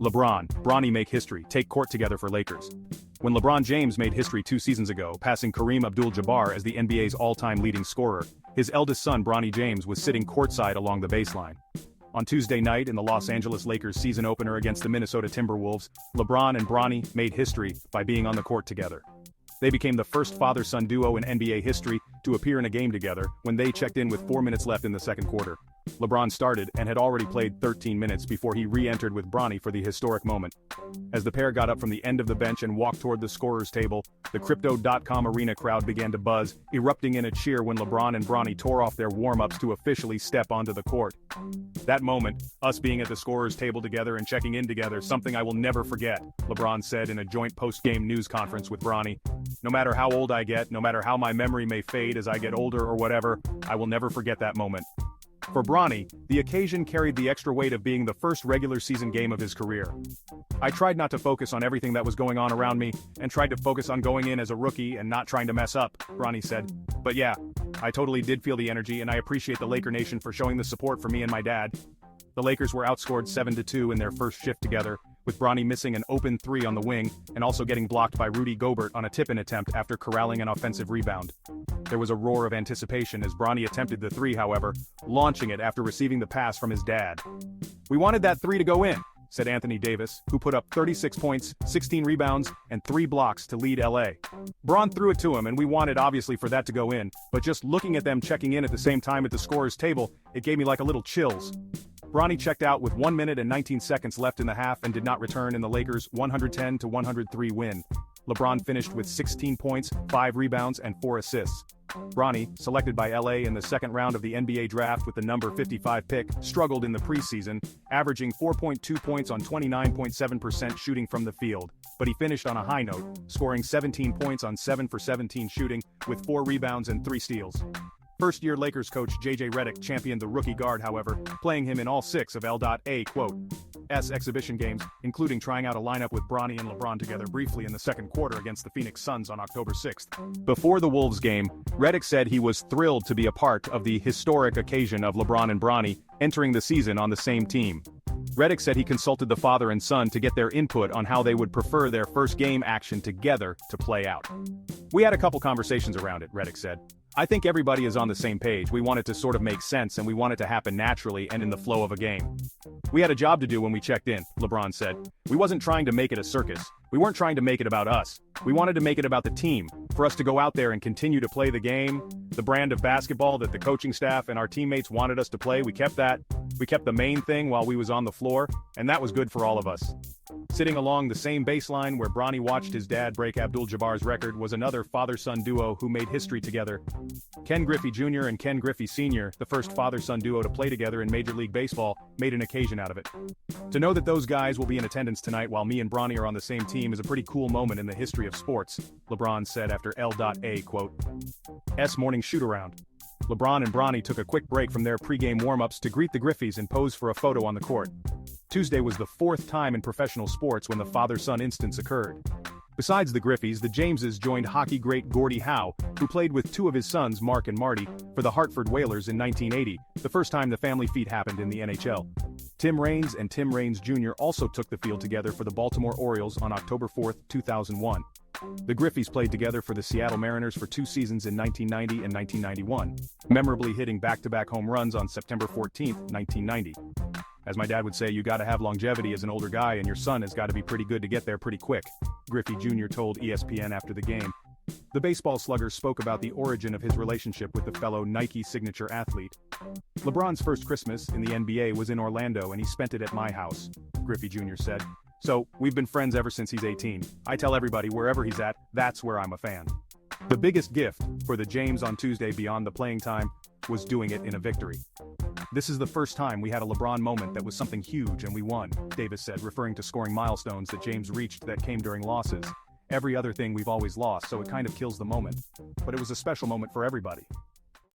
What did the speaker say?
LeBron, Bronny make history, take court together for Lakers. When LeBron James made history 2 seasons ago, passing Kareem Abdul-Jabbar as the NBA's all-time leading scorer, his eldest son Bronny James was sitting courtside along the baseline. On Tuesday night in the Los Angeles Lakers season opener against the Minnesota Timberwolves, LeBron and Bronny made history by being on the court together. They became the first father-son duo in NBA history to appear in a game together when they checked in with 4 minutes left in the second quarter. LeBron started and had already played 13 minutes before he re-entered with Bronny for the historic moment. As the pair got up from the end of the bench and walked toward the scorer's table, the Crypto.com arena crowd began to buzz, erupting in a cheer when LeBron and Bronny tore off their warm-ups to officially step onto the court. That moment, us being at the scorer's table together and checking in together, something I will never forget, LeBron said in a joint post-game news conference with Bronny. No matter how old I get, no matter how my memory may fade as I get older or whatever, I will never forget that moment. For Bronny, the occasion carried the extra weight of being the first regular season game of his career. I tried not to focus on everything that was going on around me, and tried to focus on going in as a rookie and not trying to mess up, Bronny said. But yeah, I totally did feel the energy and I appreciate the Laker Nation for showing the support for me and my dad. The Lakers were outscored 7-2 in their first shift together, with Bronny missing an open 3 on the wing and also getting blocked by Rudy Gobert on a tip-in attempt after corralling an offensive rebound. There was a roar of anticipation as Bronny attempted the 3, however, launching it after receiving the pass from his dad. "We wanted that 3 to go in," said Anthony Davis, who put up 36 points, 16 rebounds, and 3 blocks to lead LA. "Bron threw it to him and we wanted obviously for that to go in, but just looking at them checking in at the same time at the scorer's table, it gave me like a little chills." Bronny checked out with 1 minute and 19 seconds left in the half and did not return in the Lakers' 110-103 win. LeBron finished with 16 points, 5 rebounds, and 4 assists. Bronny, selected by LA in the second round of the NBA draft with the number 55 pick, struggled in the preseason, averaging 4.2 points on 29.7% shooting from the field, but he finished on a high note, scoring 17 points on 7 for 17 shooting, with 4 rebounds and 3 steals. First-year Lakers coach J.J. Redick championed the rookie guard, however, playing him in all 6 of L.A.'s exhibition games, including trying out a lineup with Bronny and LeBron together briefly in the second quarter against the Phoenix Suns on October 6th. Before the Wolves game, Redick said he was thrilled to be a part of the historic occasion of LeBron and Bronny entering the season on the same team. Redick said he consulted the father and son to get their input on how they would prefer their first game action together to play out. "We had a couple conversations around it," Redick said. "I think everybody is on the same page. We want it to sort of make sense and we want it to happen naturally and in the flow of a game. We had a job to do when we checked in," LeBron said. "We wasn't trying to make it a circus. We weren't trying to make it about us. We wanted to make it about the team, for us to go out there and continue to play the game, the brand of basketball that the coaching staff and our teammates wanted us to play. We kept that. We kept the main thing while we was on the floor, and that was good for all of us." Sitting along the same baseline where Bronny watched his dad break Abdul-Jabbar's record was another father-son duo who made history together. Ken Griffey Jr. and Ken Griffey Sr., the first father-son duo to play together in Major League Baseball, made an occasion out of it. "To know that those guys will be in attendance tonight while me and Bronny are on the same team is a pretty cool moment in the history of sports," LeBron said after L.A.'s morning shoot-around. LeBron and Bronny took a quick break from their pre-game warm-ups to greet the Griffeys and pose for a photo on the court. Tuesday was the 4th time in professional sports when the father-son instance occurred. Besides the Griffeys, the Jameses joined hockey great Gordie Howe, who played with 2 of his sons, Mark and Marty, for the Hartford Whalers in 1980, the first time the family feat happened in the NHL. Tim Raines and Tim Raines Jr. also took the field together for the Baltimore Orioles on October 4, 2001. The Griffeys played together for the Seattle Mariners for 2 seasons in 1990 and 1991, memorably hitting back-to-back home runs on September 14, 1990. As my dad would say, you gotta have longevity as an older guy and your son has gotta be pretty good to get there pretty quick, Griffey Jr. told ESPN after the game. The baseball slugger spoke about the origin of his relationship with the fellow Nike signature athlete. "LeBron's first Christmas in the NBA was in Orlando and he spent it at my house," Griffey Jr. said. "So, we've been friends ever since he's 18. I tell everybody wherever he's at, that's where I'm a fan." The biggest gift for the James on Tuesday beyond the playing time was doing it in a victory. "This is the first time we had a LeBron moment that was something huge and we won," Davis said, referring to scoring milestones that James reached that came during losses. "Every other thing we've always lost, so it kind of kills the moment. But it was a special moment for everybody."